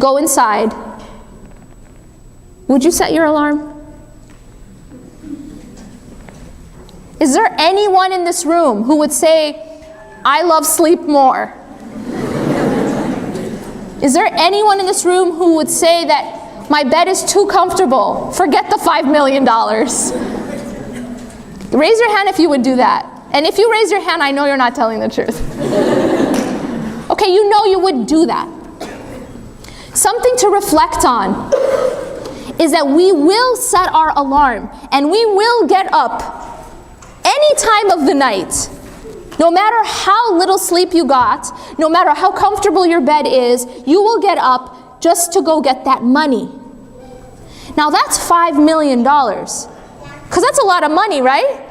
go inside, would you set your alarm? Is there anyone in this room who would say, I love sleep more? Is there anyone in this room who would say that my bed is too comfortable? Forget the $5 million. Raise your hand if you would do that. And if you raise your hand, I know you're not telling the truth. Okay, you know you would do that. Something to reflect on is that we will set our alarm and we will get up any time of the night. No matter how little sleep you got, no matter how comfortable your bed is, you will get up just to go get that money. Now that's $5 million, because that's a lot of money, right?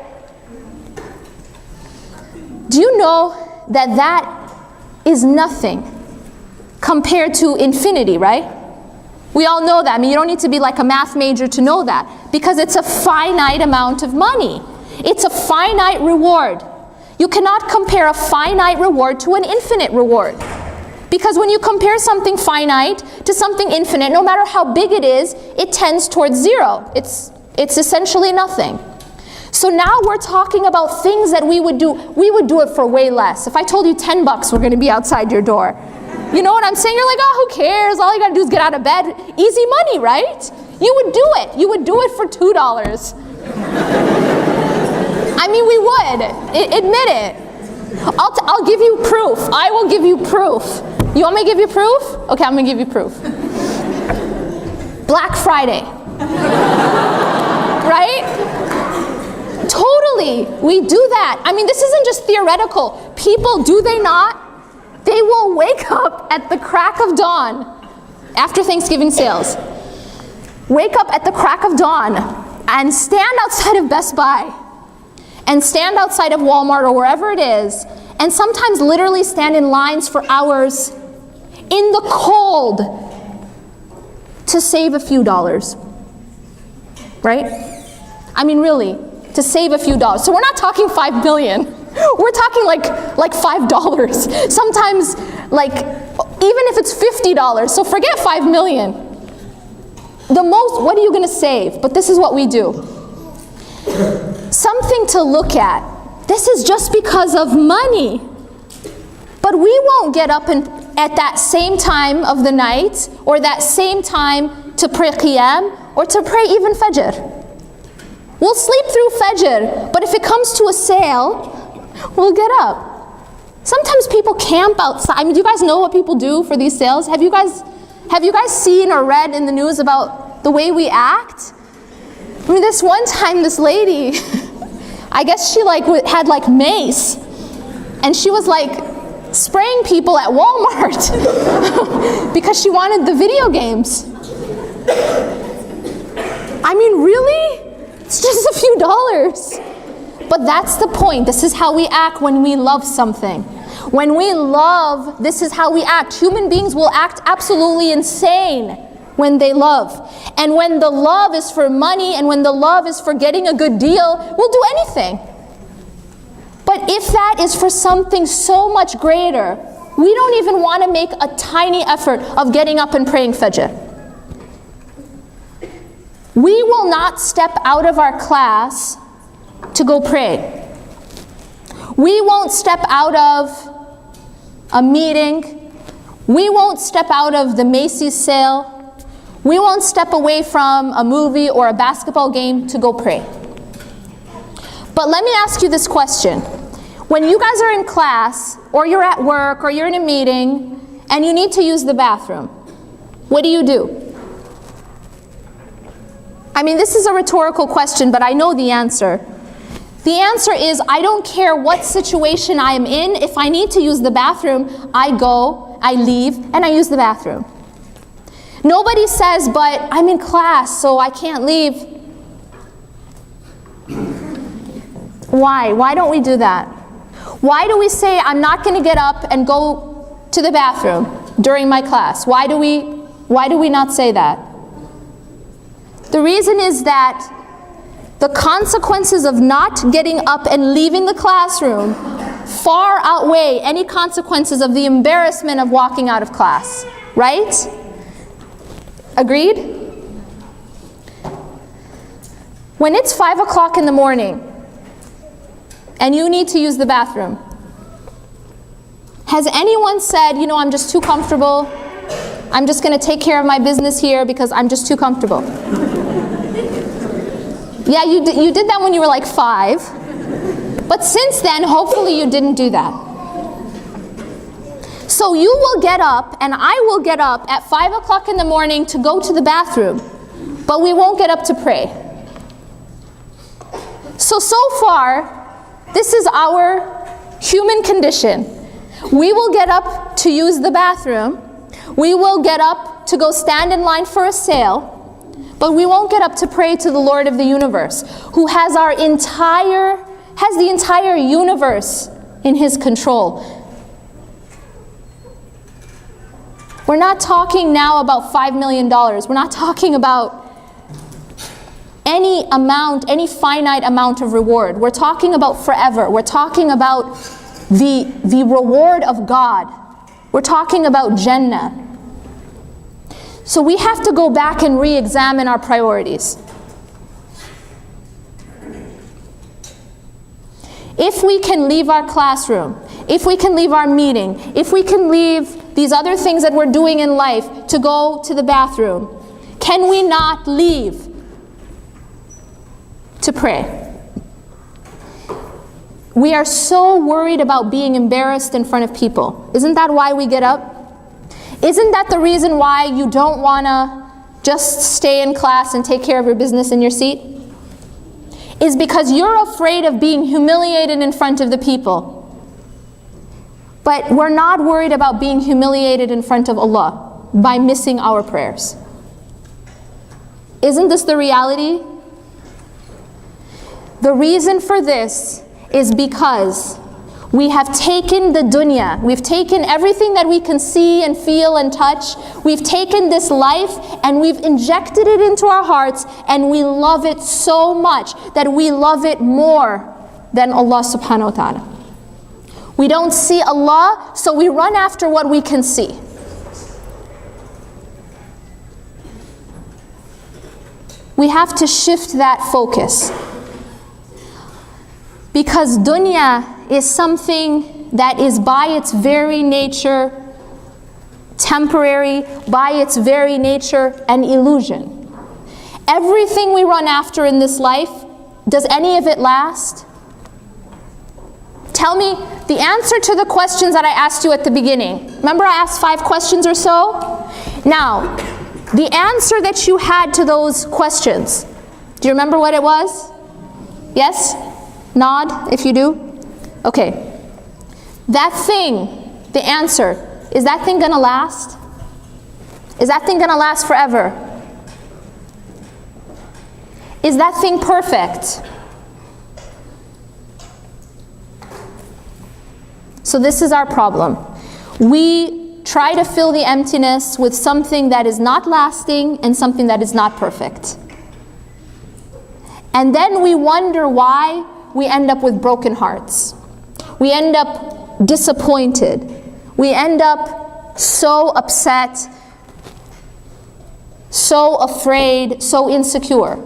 Do you know that that is nothing compared to infinity, right? We all know that. I mean, you don't need to be like a math major to know that, because it's a finite amount of money. It's a finite reward. You cannot compare a finite reward to an infinite reward. Because when you compare something finite to something infinite, no matter how big it is, it tends towards zero. It's essentially nothing. So now we're talking about things that we would do. We would do it for way less. If I told you $10 were going to be outside your door, you know what I'm saying? You're like, oh, who cares? All you got to do is get out of bed. Easy money, right? You would do it. You would do it for $2. I mean, we would. Admit it. I'll give you proof. I will give you proof. You want me to give you proof? Okay, I'm going to give you proof. Black Friday. Right? Totally. We do that. I mean, this isn't just theoretical. People, do they not? They will wake up at the crack of dawn after Thanksgiving sales. Wake up at the crack of dawn and stand outside of Best Buy and stand outside of Walmart or wherever it is, and sometimes literally stand in lines for hours in the cold to save a few dollars, right? I mean, really, to save a few dollars. So we're not talking 5 million. We're talking like $5. Sometimes, like, even if it's $50, so forget 5 million. The most, what are you gonna save? But this is what we do. Something to look at. This is just because of money. But we won't get up at that same time of the night, or that same time to pray Qiyam, or to pray even Fajr. We'll sleep through Fajr, but if it comes to a sale, we'll get up. Sometimes people camp outside. I mean, do you guys know what people do for these sales? Have you guys seen or read in the news about the way we act? I mean, this one time, this lady, I guess she had mace, and she was spraying people at Walmart because she wanted the video games. I mean, really? It's just a few dollars. But that's the point. This is how we act when we love something. When we love, this is how we act. Human beings will act absolutely insane when they love. And when the love is for money, and when the love is for getting a good deal, we'll do anything. But if that is for something so much greater, we don't even want to make a tiny effort of getting up and praying Fajr. We will not step out of our class to go pray. We won't step out of a meeting. We won't step out of the Macy's sale. We won't step away from a movie or a basketball game to go pray. But let me ask you this question. When you guys are in class, or you're at work, or you're in a meeting, and you need to use the bathroom, what do you do? I mean, this is a rhetorical question, but I know the answer. The answer is, I don't care what situation I am in. If I need to use the bathroom, I go, I leave, and I use the bathroom. Nobody says, but I'm in class, so I can't leave. Why? Why don't we do that? Why do we say, I'm not going to get up and go to the bathroom during my class? Why do we not say that? The reason is that the consequences of not getting up and leaving the classroom far outweigh any consequences of the embarrassment of walking out of class, right? Agreed? When it's 5 o'clock in the morning and you need to use the bathroom, has anyone said, you know, I'm just too comfortable, I'm just going to take care of my business here because I'm just too comfortable? Yeah, you did that when you were like 5, but since then, hopefully you didn't do that. So you will get up, and I will get up at 5 o'clock in the morning to go to the bathroom, but we won't get up to pray. So far, this is our human condition. We will get up to use the bathroom, we will get up to go stand in line for a sale, but we won't get up to pray to the Lord of the universe, who has the entire universe in His control. We're not talking now about $5 million. We're not talking about any finite amount of reward. We're talking about forever. We're talking about the reward of God. We're talking about Jannah. So we have to go back and re-examine our priorities. If we can leave our classroom, if we can leave our meeting, if we can leave these other things that we're doing in life to go to the bathroom, can we not leave to pray? We are so worried about being embarrassed in front of people. Isn't that why we get up? Isn't that the reason why you don't want to just stay in class and take care of your business in your seat? Is because you're afraid of being humiliated in front of the people. But we're not worried about being humiliated in front of Allah by missing our prayers. Isn't this the reality? The reason for this is because we have taken the dunya, we've taken everything that we can see and feel and touch, we've taken this life and we've injected it into our hearts, and we love it so much that we love it more than Allah subhanahu wa ta'ala. We don't see Allah, so we run after what we can see. We have to shift that focus. Because dunya is something that is by its very nature temporary, by its very nature an illusion. Everything we run after in this life, does any of it last? Tell me the answer to the questions that I asked you at the beginning. Remember I asked 5 questions or so? Now, the answer that you had to those questions, do you remember what it was? Yes? Nod if you do. Okay. That thing, the answer, is that thing gonna last? Is that thing gonna last forever? Is that thing perfect? So this is our problem. We try to fill the emptiness with something that is not lasting and something that is not perfect. And then we wonder why we end up with broken hearts. We end up disappointed. We end up so upset, so afraid, so insecure.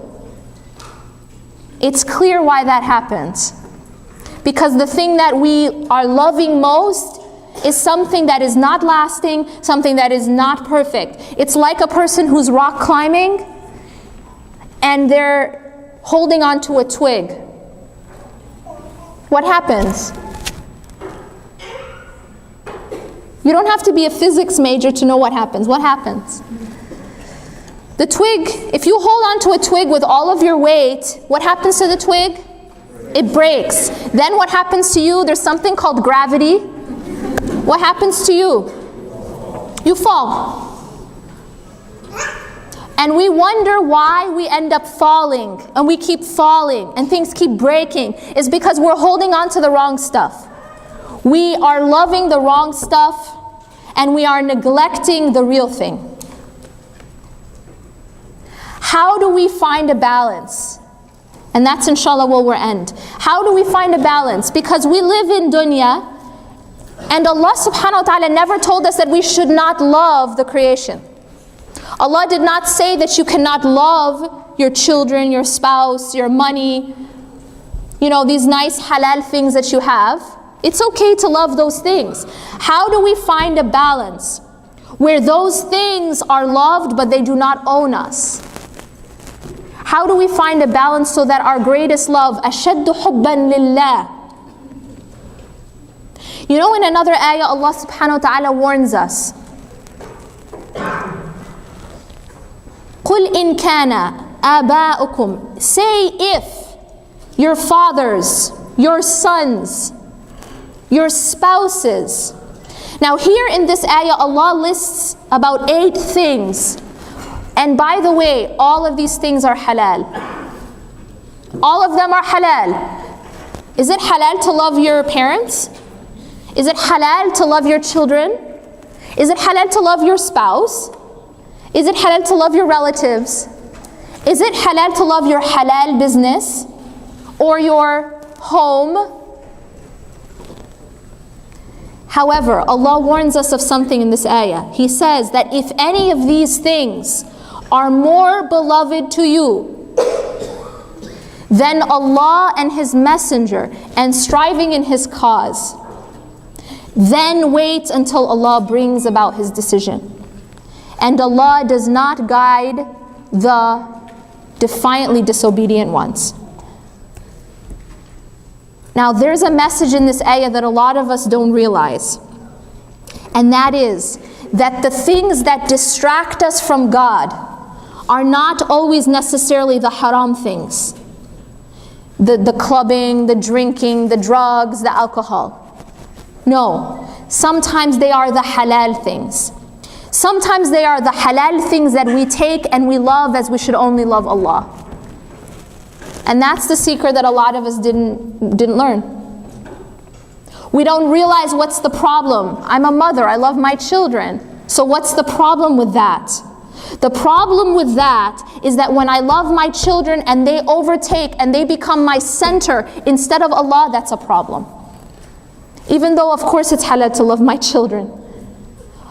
It's clear why that happens. Because the thing that we are loving most is something that is not lasting, something that is not perfect. It's like a person who's rock climbing and they're holding onto a twig. What happens? You don't have to be a physics major to know what happens. What happens? The twig, if you hold onto a twig with all of your weight, what happens to the twig? It breaks. Then what happens to you? There's something called gravity. What happens to you? You fall. And we wonder why we end up falling, and we keep falling, and things keep breaking. It's because we're holding on to the wrong stuff. We are loving the wrong stuff, and we are neglecting the real thing. How do we find a balance? And that's inshallah where we'll end. How do we find a balance? Because we live in dunya, and Allah subhanahu wa ta'ala never told us that we should not love the creation. Allah did not say that you cannot love your children, your spouse, your money, these nice halal things that you have. It's okay to love those things. How do we find a balance where those things are loved but they do not own us? How do we find a balance so that our greatest love, أَشَدُّ حُبًّا لِلَّهِ. In another ayah, Allah subhanahu wa ta'ala warns us. قُلْ إِنْ كَانَ آبَاؤُكُمْ. Say if your fathers, your sons, your spouses. Now here in this ayah, Allah lists about 8 things. And by the way, all of these things are halal. All of them are halal. Is it halal to love your parents? Is it halal to love your children? Is it halal to love your spouse? Is it halal to love your relatives? Is it halal to love your halal business or your home? However, Allah warns us of something in this ayah. He says that if any of these things are more beloved to you than Allah and His Messenger and striving in His cause, then wait until Allah brings about His decision. And Allah does not guide the defiantly disobedient ones. Now there's a message in this ayah that a lot of us don't realize. And that is that the things that distract us from God are not always necessarily the haram things. The clubbing, the drinking, the drugs, the alcohol. No, sometimes they are the halal things. Sometimes they are the halal things that we take and we love as we should only love Allah. And that's the secret that a lot of us didn't learn. We don't realize what's the problem. I'm a mother, I love my children. So what's the problem with that? The problem with that is that when I love my children and they overtake and they become my center instead of Allah, that's a problem. Even though of course it's halal to love my children.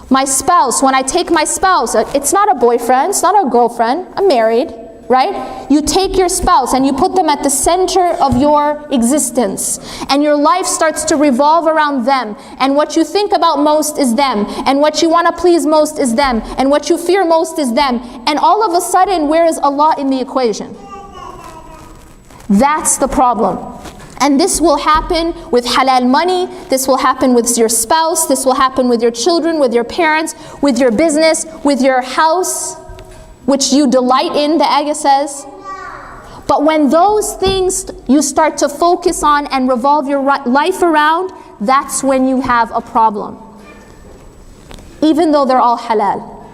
My spouse, when I take my spouse, it's not a boyfriend, it's not a girlfriend, I'm married, right? You take your spouse and you put them at the center of your existence. And your life starts to revolve around them. And what you think about most is them. And what you want to please most is them. And what you fear most is them. And all of a sudden, where is Allah in the equation? That's the problem. And this will happen with halal money, this will happen with your spouse, this will happen with your children, with your parents, with your business, with your house, which you delight in, the ayah says. But when those things you start to focus on and revolve your life around, that's when you have a problem. Even though they're all halal.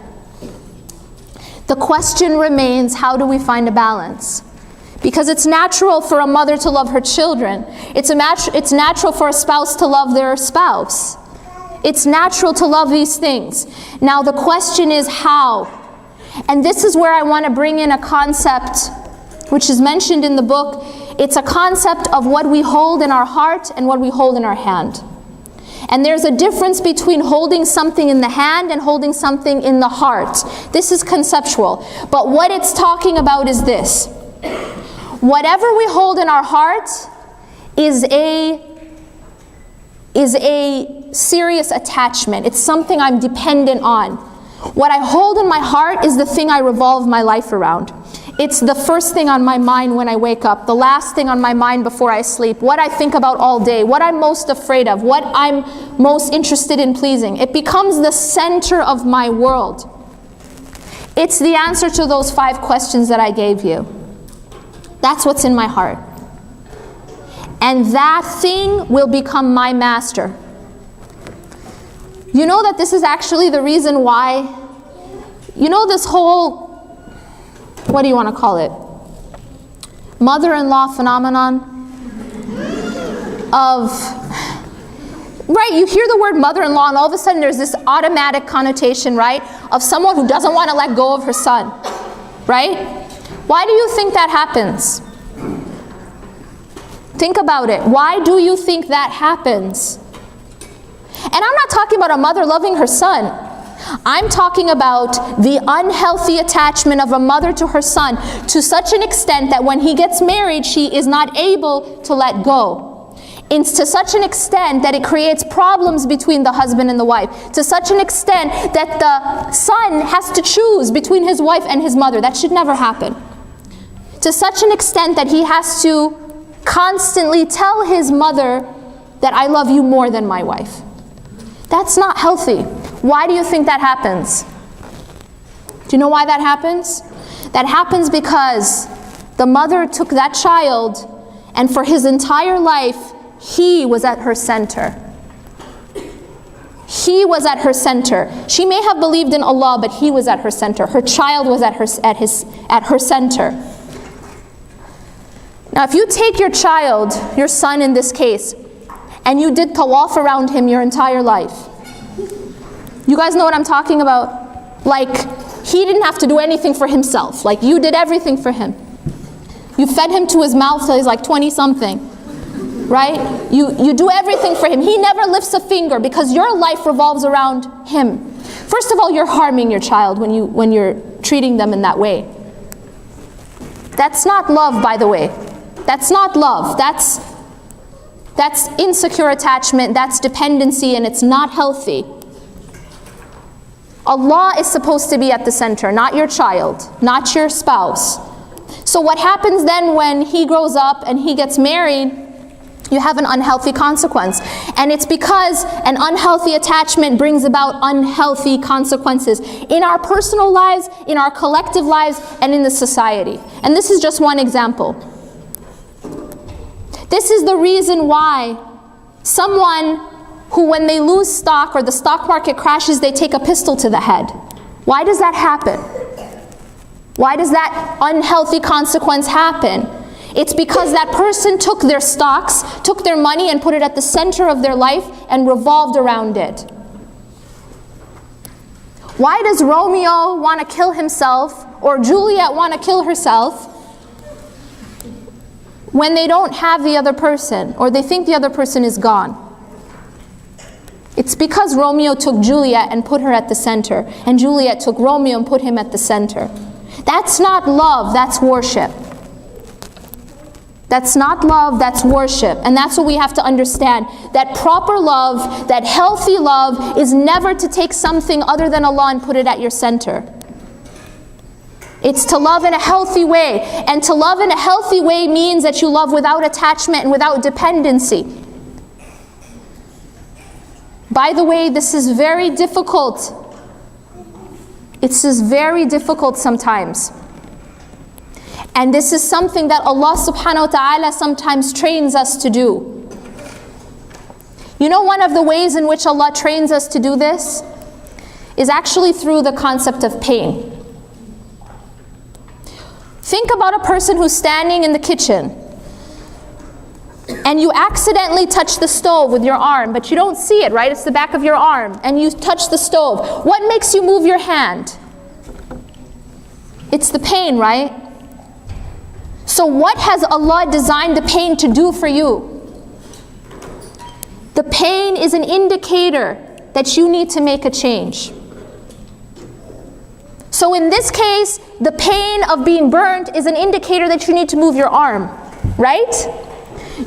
The question remains, how do we find a balance? Because it's natural for a mother to love her children. It's natural for a spouse to love their spouse. It's natural to love these things. Now the question is how? And this is where I want to bring in a concept which is mentioned in the book. It's a concept of what we hold in our heart and what we hold in our hand. And there's a difference between holding something in the hand and holding something in the heart. This is conceptual. But what it's talking about is this. Whatever we hold in our heart is a serious attachment. It's something I'm dependent on. What I hold in my heart is the thing I revolve my life around. It's the first thing on my mind when I wake up, the last thing on my mind before I sleep, what I think about all day, what I'm most afraid of, what I'm most interested in pleasing. It becomes the center of my world. It's the answer to those 5 questions that I gave you. That's what's in my heart. And that thing will become my master. You know that this is actually the reason why, this whole, what do you want to call it? Mother-in-law phenomenon of, right, you hear the word mother-in-law and all of a sudden there's this automatic connotation, right, of someone who doesn't want to let go of her son, right? Why do you think that happens? Think about it. Why do you think that happens? And I'm not talking about a mother loving her son. I'm talking about the unhealthy attachment of a mother to her son to such an extent that when he gets married, she is not able to let go. It's to such an extent that it creates problems between the husband and the wife. To such an extent that the son has to choose between his wife and his mother. That should never happen. To such an extent that he has to constantly tell his mother that I love you more than my wife. That's not healthy. Why do you think that happens? Do you know why that happens? That happens because the mother took that child, and for his entire life, he was at her center. He was at her center. She may have believed in Allah, but he was at her center. Her child was at her center. Now, if you take your child, your son in this case, and you did tawaf around him your entire life, you guys know what I'm talking about? Like, he didn't have to do anything for himself. Like, you did everything for him. You fed him to his mouth till he's like 20-something, right? You do everything for him. He never lifts a finger because your life revolves around him. First of all, you're harming your child when you're treating them in that way. That's not love, by the way. That's not love. That's insecure attachment, that's dependency, and it's not healthy. Allah is supposed to be at the center, not your child, not your spouse. So what happens then when he grows up and he gets married? You have an unhealthy consequence. And it's because an unhealthy attachment brings about unhealthy consequences in our personal lives, in our collective lives, and in the society. And this is just one example. This is the reason why someone who, when they lose stock or the stock market crashes, they take a pistol to the head. Why does that happen? Why does that unhealthy consequence happen? It's because that person took their stocks, took their money and put it at the center of their life and revolved around it. Why does Romeo want to kill himself or Juliet want to kill herself when they don't have the other person or they think the other person is gone? It's because Romeo took Juliet and put her at the center, and Juliet took Romeo and put him at the center. That's not love, that's worship. That's not love, that's worship. And that's what we have to understand. That proper love, that healthy love, is never to take something other than Allah and put it at your center. It's to love in a healthy way. And to love in a healthy way means that you love without attachment and without dependency. By the way, this is very difficult. It's just very difficult sometimes. And this is something that Allah subhanahu wa ta'ala sometimes trains us to do. You know, one of the ways in which Allah trains us to do this is actually through the concept of pain. Think about a person who's standing in the kitchen and you accidentally touch the stove with your arm, but you don't see it, right? It's the back of your arm, and you touch the stove. What makes you move your hand? It's the pain, right? So what has Allah designed the pain to do for you? The pain is an indicator that you need to make a change. So in this case, the pain of being burnt is an indicator that you need to move your arm, right?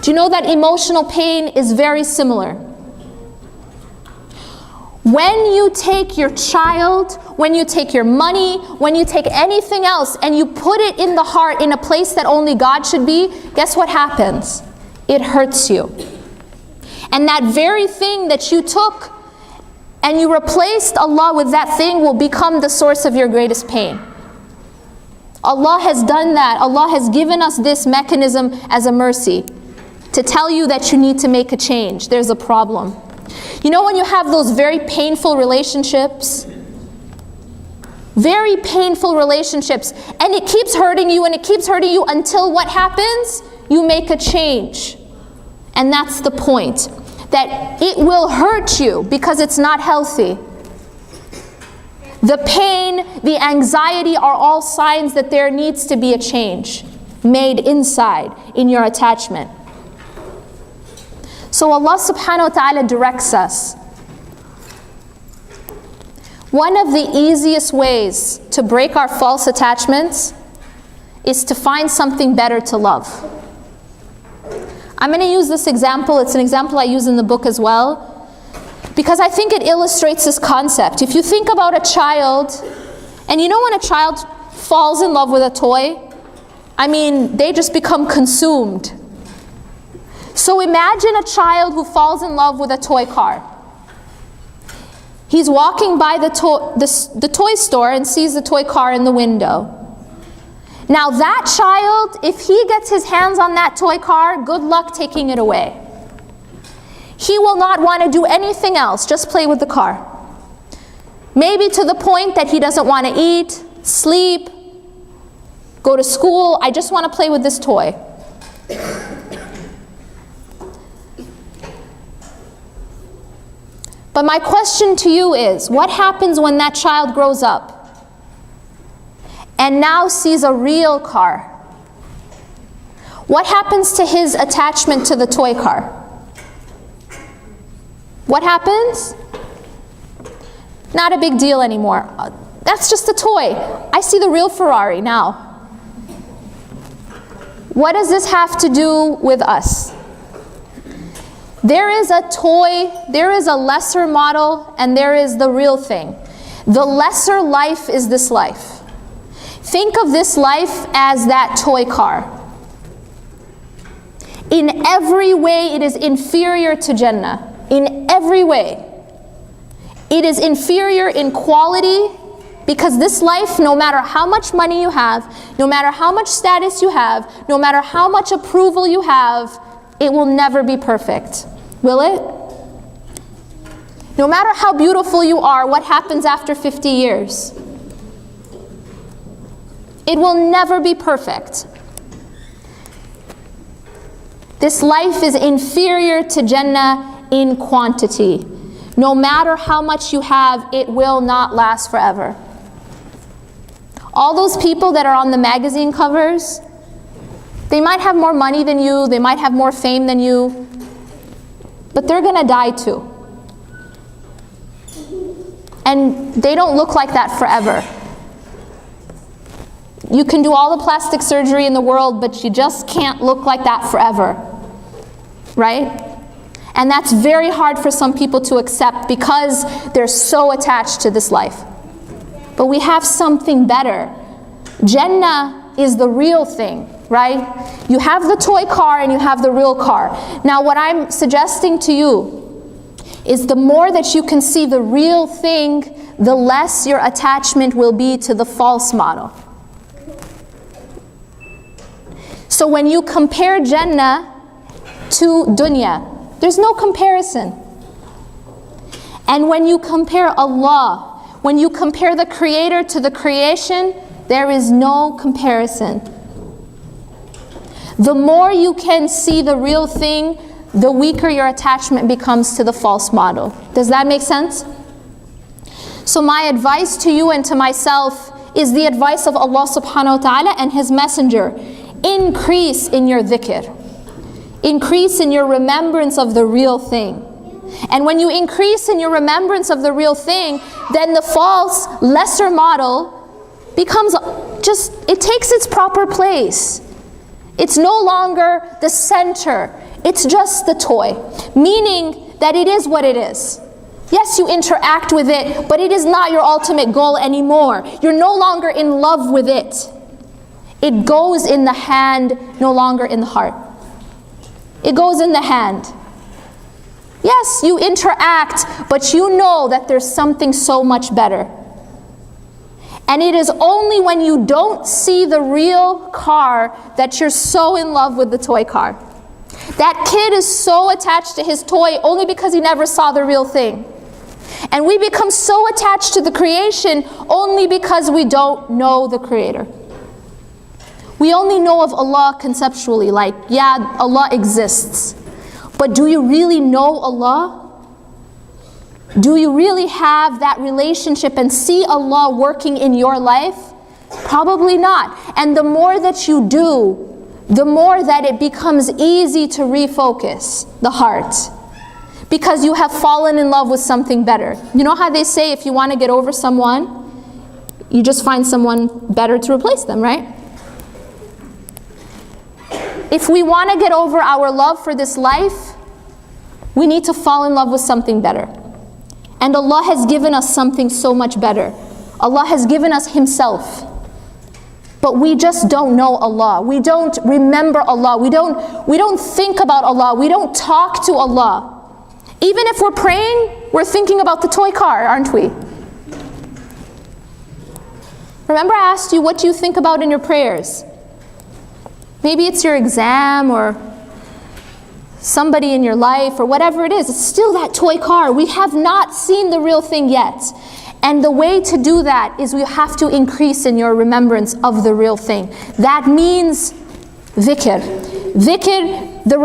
Do you know that emotional pain is very similar? When you take your child, when you take your money, when you take anything else and you put it in the heart in a place that only God should be, guess what happens? It hurts you. And that very thing that you took and you replaced Allah with that thing will become the source of your greatest pain. Allah has done that. Allah has given us this mechanism as a mercy to tell you that you need to make a change. There's a problem. You know when you have those very painful relationships? Very painful relationships. And it keeps hurting you and it keeps hurting you until what happens? You make a change. And that's the point. That it will hurt you because it's not healthy. The pain, the anxiety are all signs that there needs to be a change made inside in your attachment. So Allah subhanahu wa ta'ala directs us. One of the easiest ways to break our false attachments is to find something better to love. I'm going to use this example. It's an example I use in the book as well, because I think it illustrates this concept. If you think about a child, and you know when a child falls in love with a toy, I mean, they just become consumed. So imagine a child who falls in love with a toy car. He's walking by the toy store and sees the toy car in the window. Now that child, if he gets his hands on that toy car, good luck taking it away. He will not want to do anything else, just play with the car. Maybe to the point that he doesn't want to eat, sleep, go to school. I just want to play with this toy. But my question to you is, what happens when that child grows up and now sees a real car? What happens to his attachment to the toy car? What happens? Not a big deal anymore. That's just a toy. I see the real Ferrari now. What does this have to do with us? There is a toy, there is a lesser model, and there is the real thing. The lesser life is this life. Think of this life as that toy car. In every way, it is inferior to Jannah. In every way. It is inferior in quality, because this life, no matter how much money you have, no matter how much status you have, no matter how much approval you have, it will never be perfect. Will it? No matter how beautiful you are, what happens after 50 years? It will never be perfect. This life is inferior to Jannah in quantity. No matter how much you have, it will not last forever. All those people that are on the magazine covers, they might have more money than you, they might have more fame than you, but they're gonna die too. And they don't look like that forever. You can do all the plastic surgery in the world, but you just can't look like that forever, right? And that's very hard for some people to accept because they're so attached to this life. But we have something better. Jannah is the real thing, right? You have the toy car and you have the real car. Now what I'm suggesting to you is the more that you can see the real thing, the less your attachment will be to the false model. So when you compare Jannah to dunya, there's no comparison. And when you compare Allah, when you compare the Creator to the creation, there is no comparison. The more you can see the real thing, the weaker your attachment becomes to the false model. Does that make sense? So my advice to you and to myself is the advice of Allah subhanahu wa ta'ala and His Messenger. Increase in your dhikr. Increase in your remembrance of the real thing. And when you increase in your remembrance of the real thing, then the false, lesser model becomes just, it takes its proper place. It's no longer the center. It's just the toy. Meaning that it is what it is. Yes, you interact with it, but it is not your ultimate goal anymore. You're no longer in love with it. It goes in the hand, no longer in the heart. It goes in the hand. Yes, you interact, but you know that there's something so much better. And it is only when you don't see the real car that you're so in love with the toy car. That kid is so attached to his toy only because he never saw the real thing. And we become so attached to the creation only because we don't know the Creator. We only know of Allah conceptually, like, yeah, Allah exists. But do you really know Allah? Do you really have that relationship and see Allah working in your life? Probably not. And the more that you do, the more that it becomes easy to refocus the heart. because you have fallen in love with something better. You know how they say if you want to get over someone, you just find someone better to replace them, right? If we want to get over our love for this life, we need to fall in love with something better. And Allah has given us something so much better. Allah has given us Himself. But we just don't know Allah. We don't remember Allah. We don't think about Allah. We don't talk to Allah. Even if we're praying, we're thinking about the toy car, aren't we? Remember I asked you, what do you think about in your prayers? Maybe it's your exam or somebody in your life or whatever it is. It's still that toy car. We have not seen the real thing yet. And the way to do that is we have to increase in your remembrance of the real thing. That means dhikr. Dhikr, the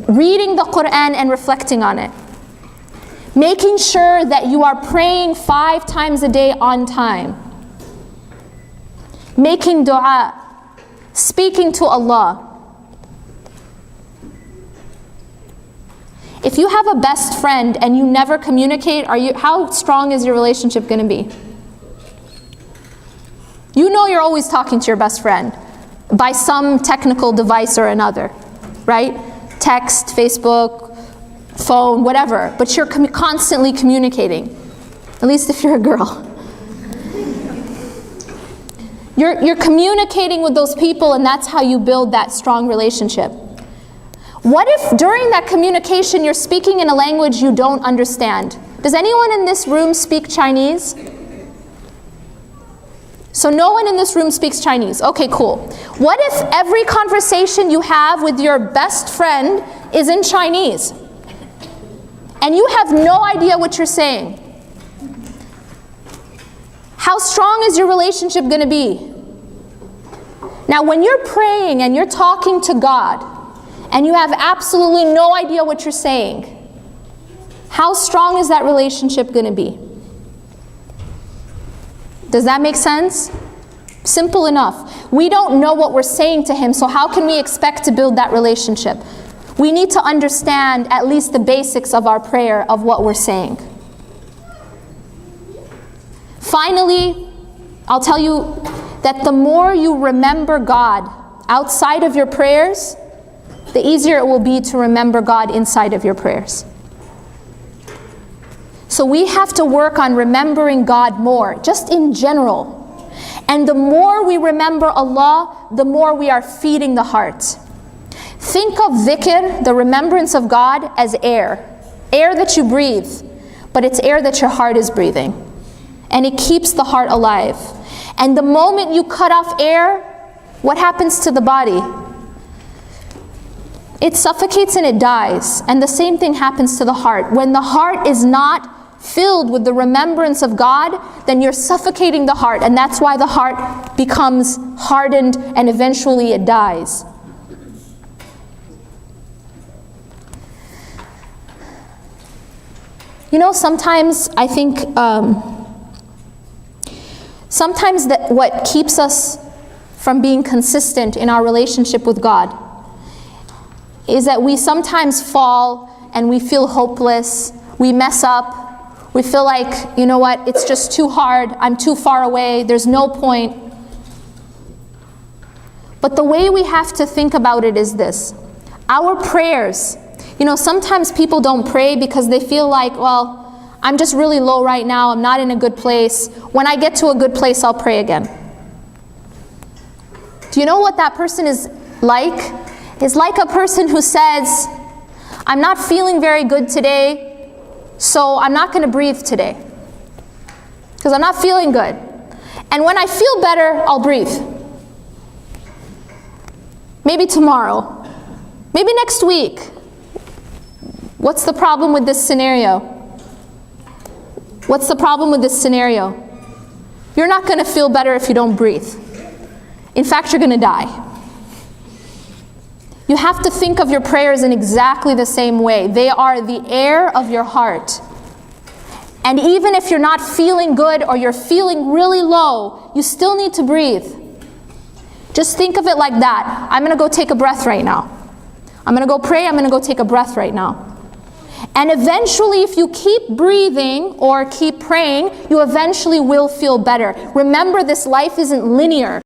reading the Quran and reflecting on it. Making sure that you are praying 5 times a day on time. Making dua. Speaking to Allah. If you have a best friend and you never communicate, how strong is your relationship going to be? You know you're always talking to your best friend by some technical device or another, right? Text, Facebook, phone, whatever. But you're constantly communicating, at least if you're a girl. You're communicating with those people, and that's how you build that strong relationship. What if during that communication you're speaking in a language you don't understand? Does anyone in this room speak Chinese? So no one in this room speaks Chinese. Okay, cool. What if every conversation you have with your best friend is in Chinese? And you have no idea what you're saying? How strong is your relationship going to be? Now when you're praying and you're talking to God, and you have absolutely no idea what you're saying, how strong is that relationship going to be? Does that make sense? Simple enough. We don't know what we're saying to Him, so how can we expect to build that relationship? We need to understand at least the basics of our prayer, of what we're saying. Finally, I'll tell you that the more you remember God outside of your prayers, the easier it will be to remember God inside of your prayers. So we have to work on remembering God more, just in general. And the more we remember Allah, the more we are feeding the heart. Think of dhikr, the remembrance of God, as air. Air that you breathe, but it's air that your heart is breathing. And it keeps the heart alive. And the moment you cut off air, what happens to the body? It suffocates and it dies. And the same thing happens to the heart. When the heart is not filled with the remembrance of God, then you're suffocating the heart. And that's why the heart becomes hardened and eventually it dies. You know, sometimes I think, sometimes what keeps us from being consistent in our relationship with God is that we sometimes fall and we feel hopeless, we mess up, we feel like, you know what, it's just too hard, I'm too far away, there's no point. But the way we have to think about it is this. Our prayers, you know, sometimes people don't pray because they feel like, well, I'm just really low right now, I'm not in a good place. When I get to a good place, I'll pray again. Do you know what that person is like? It's like a person who says, I'm not feeling very good today, so I'm not going to breathe today. Because I'm not feeling good. And when I feel better, I'll breathe. Maybe tomorrow. Maybe next week. What's the problem with this scenario? What's the problem with this scenario? You're not going to feel better if you don't breathe. In fact, you're going to die. You have to think of your prayers in exactly the same way. They are the air of your heart. And even if you're not feeling good or you're feeling really low, you still need to breathe. Just think of it like that. I'm going to go take a breath right now. I'm going to go pray, I'm going to go take a breath right now. And eventually, if you keep breathing or keep praying, you eventually will feel better. Remember, this life isn't linear.